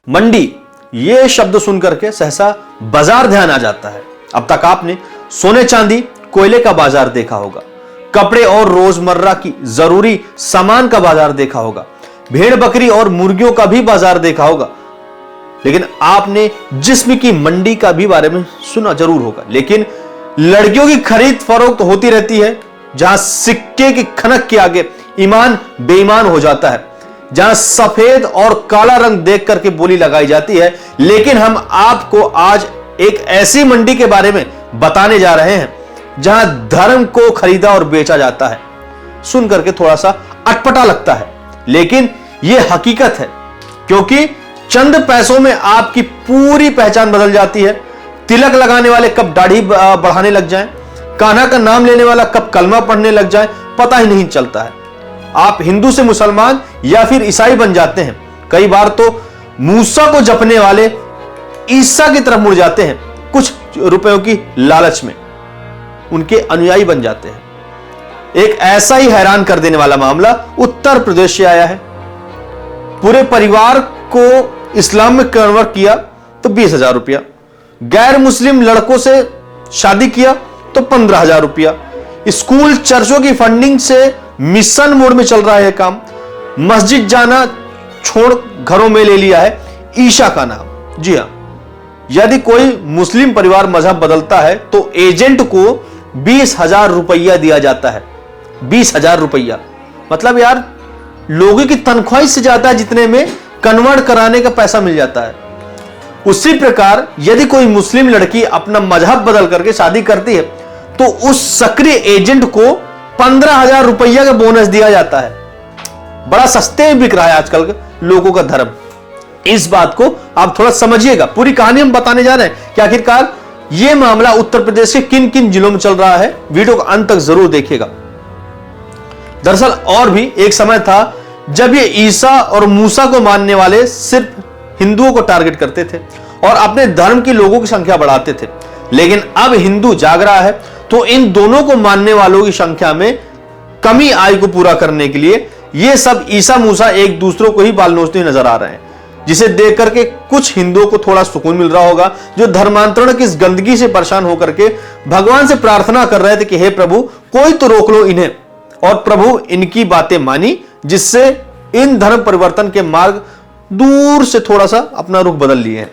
मंडी ये शब्द सुनकर के सहसा बाजार ध्यान आ जाता है। अब तक आपने सोने चांदी कोयले का बाजार देखा होगा, कपड़े और रोजमर्रा की जरूरी सामान का बाजार देखा होगा, भेड़ बकरी और मुर्गियों का भी बाजार देखा होगा, लेकिन आपने जिस्म की मंडी का भी बारे में सुना जरूर होगा। लेकिन लड़कियों की खरीद फरोख्त होती रहती है, जहां सिक्के की खनक के आगे ईमान बेईमान हो जाता है, जहां सफेद और काला रंग देख करके बोली लगाई जाती है। लेकिन हम आपको आज एक ऐसी मंडी के बारे में बताने जा रहे हैं जहां धर्म को खरीदा और बेचा जाता है। सुन करके थोड़ा सा अटपटा लगता है, लेकिन यह हकीकत है, क्योंकि चंद पैसों में आपकी पूरी पहचान बदल जाती है। तिलक लगाने वाले कब दाढ़ी बढ़ाने लग जाएं, कान्हा का नाम लेने वाला कब कलमा पढ़ने लग जाए, पता ही नहीं चलता है। आप हिंदू से मुसलमान या फिर ईसाई बन जाते हैं। कई बार तो मूसा को जपने वाले ईसा की तरफ मुड़ जाते हैं, कुछ रुपयों की लालच में उनके अनुयायी बन जाते हैं। एक ऐसा ही हैरान कर देने वाला मामला उत्तर प्रदेश से आया है। पूरे परिवार को इस्लाम में कन्वर्ट किया तो 20,000 रुपया, गैर मुस्लिम लड़कों से शादी किया तो 15,000 रुपया, स्कूल चर्चों की फंडिंग से मिशन मोड में चल रहा है काम, मस्जिद जाना छोड़ घरों में ले लिया है ईशा का नाम। जी हां, यदि कोई मुस्लिम परिवार मजहब बदलता है तो एजेंट को 20,000 रुपया दिया जाता है। 20,000 रुपया मतलब यार लोगों की तनख्वाह से ज्यादा जितने में कन्वर्ट कराने का पैसा मिल जाता है। उसी प्रकार यदि कोई मुस्लिम लड़की अपना मजहब बदल करके शादी करती है तो उस सक्रिय एजेंट को 15,000 रुपया का बोनस दिया जाता है। बड़ा सस्ते में बिक रहा है आजकल के लोगों का धर्म। इस बात को आप थोड़ा समझिएगा, पूरी कहानी हम बताने जा रहे हैं कि आखिरकार यह मामला उत्तर प्रदेश के किन किन जिलों में चल रहा है। वीडियो को अंत तक जरूर देखिएगा। दरअसल और भी एक समय था जब ये ईसा और मूसा को मानने वाले सिर्फ हिंदुओं को टारगेट करते थे और अपने धर्म के लोगों की संख्या बढ़ाते थे। लेकिन अब हिंदू जाग रहा है तो इन दोनों को मानने वालों की संख्या में कमी आय को पूरा करने के लिए ये सब ईसा मूसा एक दूसरों को ही बाल नोचते नजर आ रहे हैं, जिसे देख करके कुछ हिंदुओं को थोड़ा सुकून मिल रहा होगा, जो धर्मांतरण की इस गंदगी से परेशान होकर के भगवान से प्रार्थना कर रहे थे कि हे प्रभु कोई तो रोक लो इन्हें। और प्रभु इनकी बातें मानी, जिससे इन धर्म परिवर्तन के मार्ग दूर से थोड़ा सा अपना रुख बदल लिए हैं।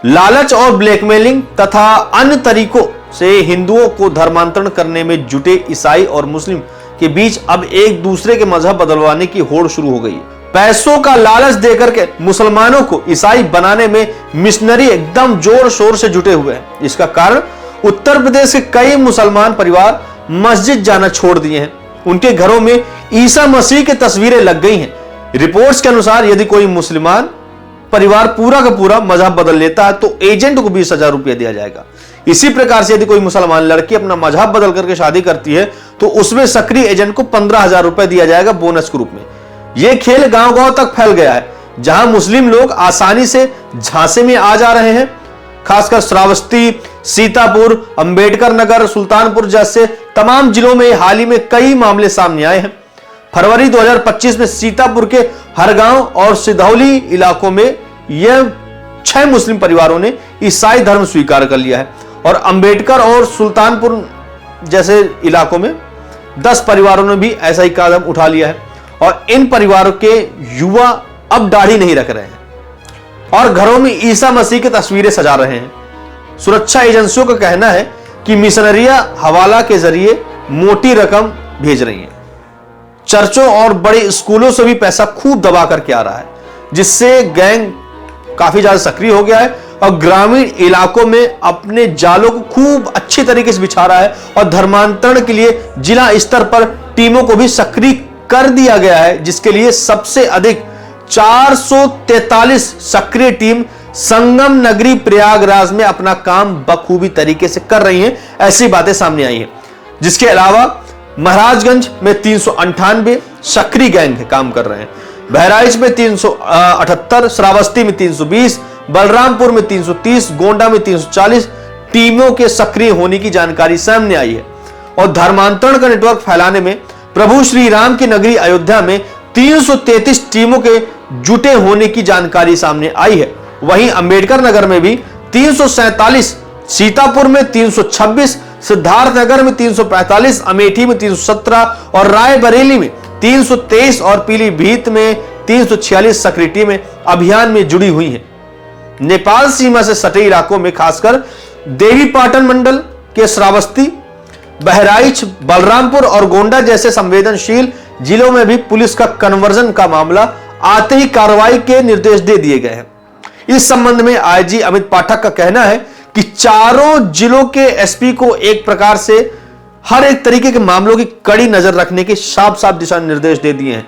लालच और ब्लैकमेलिंग तथा अन्य तरीकों से हिंदुओं को धर्मांतरण करने में जुटे ईसाई और मुस्लिम के बीच अब एक दूसरे के मजहब बदलवाने की होड़ शुरू हो गई है। पैसों का लालच देकर के मुसलमानों को ईसाई बनाने में मिशनरी एकदम जोर शोर से जुटे हुए हैं। इसका कारण उत्तर प्रदेश के कई मुसलमान परिवार मस्जिद जाना छोड़ दिए हैं। उनके घरों में ईसा मसीह की तस्वीरें लग गई हैं। रिपोर्ट्स के अनुसार यदि कोई मुसलमान परिवार पूरा का पूरा मजहब बदल लेता है तो एजेंट को 20,000 रुपया दिया जाएगा। इसी प्रकार से यदि कोई मुसलमान लड़की अपना मजहब बदल करके शादी करती है तो उसमें सक्रिय एजेंट को 15,000 रुपया दिया जाएगा बोनस के रूप में। यह खेल गांव-गांव तक फैल गया है, जहां मुस्लिम लोग आसानी से झांसे में आ जा रहे हैं। खासकर श्रावस्ती, सीतापुर, अंबेडकर नगर, सुल्तानपुर जैसे तमाम जिलों में हाल ही में कई मामले सामने आए हैं। फरवरी 2025 में सीतापुर के हरगांव और सिधौली इलाकों में यह 6 मुस्लिम परिवारों ने ईसाई धर्म स्वीकार कर लिया है और अंबेडकर और सुल्तानपुर जैसे इलाकों में 10 परिवारों ने भी ऐसा ही कदम उठा लिया है। और इन परिवारों के युवा अब दाढ़ी नहीं रख रहे हैं और घरों में ईसा मसीह की तस्वीरें सजा रहे हैं। सुरक्षा एजेंसियों का कहना है कि मिशनरियां हवाला के जरिए मोटी रकम भेज रही हैं। चर्चों और बड़े स्कूलों से भी पैसा खूब दबा करके आ रहा है, जिससे गैंग काफी ज्यादा सक्रिय हो गया है और ग्रामीण इलाकों में अपने जालों को खूब अच्छी तरीके से बिछा रहा है। और धर्मांतरण के लिए जिला स्तर पर टीमों को भी सक्रिय कर दिया गया है, जिसके लिए सबसे अधिक 443 सक्रिय टीम संगम नगरी प्रयागराज में अपना काम बखूबी तरीके से कर रही हैं। ऐसी बातें सामने आई हैं। जिसके अलावा महाराजगंज में 398 सक्रिय गैंग काम कर रहे हैं, बहराइच में 378, श्रावस्ती में 320, बलरामपुर में 330, गोंडा में 340 टीमों के सक्रिय होने की जानकारी सामने आई है। और धर्मांतरण का नेटवर्क फैलाने में प्रभु श्री राम की नगरी अयोध्या में 333 टीमों के जुटे होने की जानकारी सामने आई है। वहीं अंबेडकर नगर में भी 347, सीतापुर में 326, सिद्धार्थनगर में 345, अमेठी में 317 और रायबरेली में 323 और पीलीभीत में 346 सक्रिय टीमें अभियान में जुड़ी हुई हैं। नेपाल सीमा से सटे इलाकों में खासकर देवीपाटन मंडल के श्रावस्ती, बहराइच, बलरामपुर और गोंडा जैसे संवेदनशील जिलों में भी पुलिस का कन्वर्जन का मामला आते ही कार्रवाई के निर्देश दे दिए गए हैं। इस संबंध में आईजी अमित पाठक का कहना है कि चारों जिलों के एसपी को एक प्रकार से हर एक तरीके के मामलों की कड़ी नजर रखने के साफ साफ दिशा निर्देश दे दिए हैं।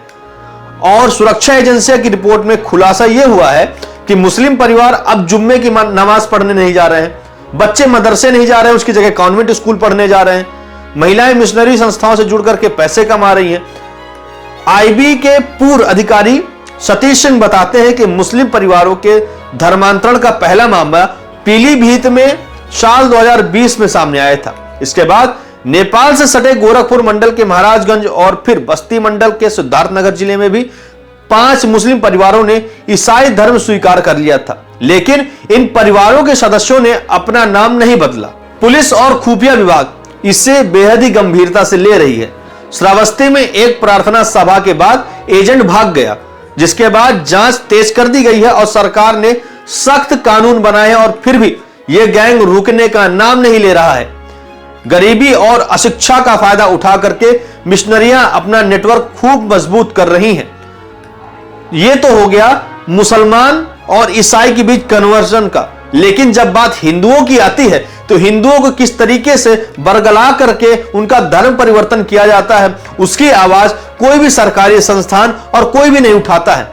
और सुरक्षा एजेंसियों की रिपोर्ट में खुलासा यह हुआ है कि मुस्लिम परिवार अब जुम्मे की नमाज पढ़ने नहीं जा रहे हैं, बच्चे मदरसे नहीं जा रहे हैं, उसकी जगह कॉन्वेंट स्कूल पढ़ने जा रहे हैं, महिलाएं मिशनरी संस्थाओं से जुड़ करके पैसे कमा रही हैं। आईबी के पूर्व अधिकारी सतीश सिंह बताते हैं कि मुस्लिम परिवारों के धर्मांतरण का पहला मामला पीलीभीत में साल 2020 में सामने आया था। इसके बाद नेपाल से सटे गोरखपुर मंडल के महाराजगंज और फिर बस्ती मंडल के सिद्धार्थनगर जिले में भी 5 मुस्लिम परिवारों ने ईसाई धर्म स्वीकार कर लिया था, लेकिन इन परिवारों के सदस्यों ने अपना नाम नहीं बदला। पुलिस और खुफिया विभाग इसे बेहद ही गंभीरता से ले रही है। श्रावस्ती में एक प्रार्थना सभा के बाद एजेंट भाग गया, जिसके बाद जांच तेज कर दी गई है और सरकार ने सख्त कानून बनाए हैं और फिर भी यह गैंग रुकने का नाम नहीं ले रहा है। गरीबी और अशिक्षा का फायदा उठा करके मिशनरियां अपना नेटवर्क खूब मजबूत कर रही हैं। यह तो हो गया मुसलमान और ईसाई के बीच कन्वर्जन का, लेकिन जब बात हिंदुओं की आती है तो हिंदुओं को किस तरीके से बरगला करके उनका धर्म परिवर्तन किया जाता है, उसकी आवाज कोई भी सरकारी संस्थान और कोई भी नहीं उठाता है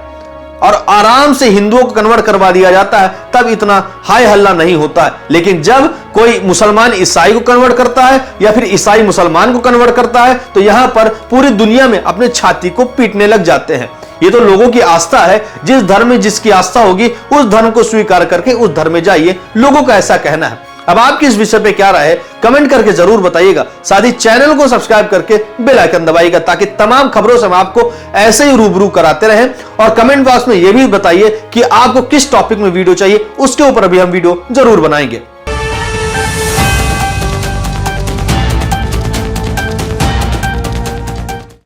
और आराम से हिंदुओं को कन्वर्ट करवा दिया जाता है, तब इतना हाय हल्ला नहीं होता है। लेकिन जब कोई मुसलमान ईसाई को कन्वर्ट करता है या फिर ईसाई मुसलमान को कन्वर्ट करता है तो यहां पर पूरी दुनिया में अपने छाती को पीटने लग जाते हैं। ये तो लोगों की आस्था है, जिस धर्म में जिसकी आस्था होगी उस धर्म को स्वीकार करके उस धर्म में जाइए, लोगों का ऐसा कहना है। अब आपकी इस विषय पे क्या राय है कमेंट करके जरूर बताइएगा। साथ ही चैनल को सब्सक्राइब करके बेल आइकन दबाइएगा ताकि तमाम खबरों से हम आपको ऐसे ही रूबरू कराते रहें। और कमेंट बॉक्स में यह भी बताइए कि आपको किस टॉपिक में वीडियो चाहिए, उसके ऊपर अभी हम वीडियो जरूर बनाएंगे।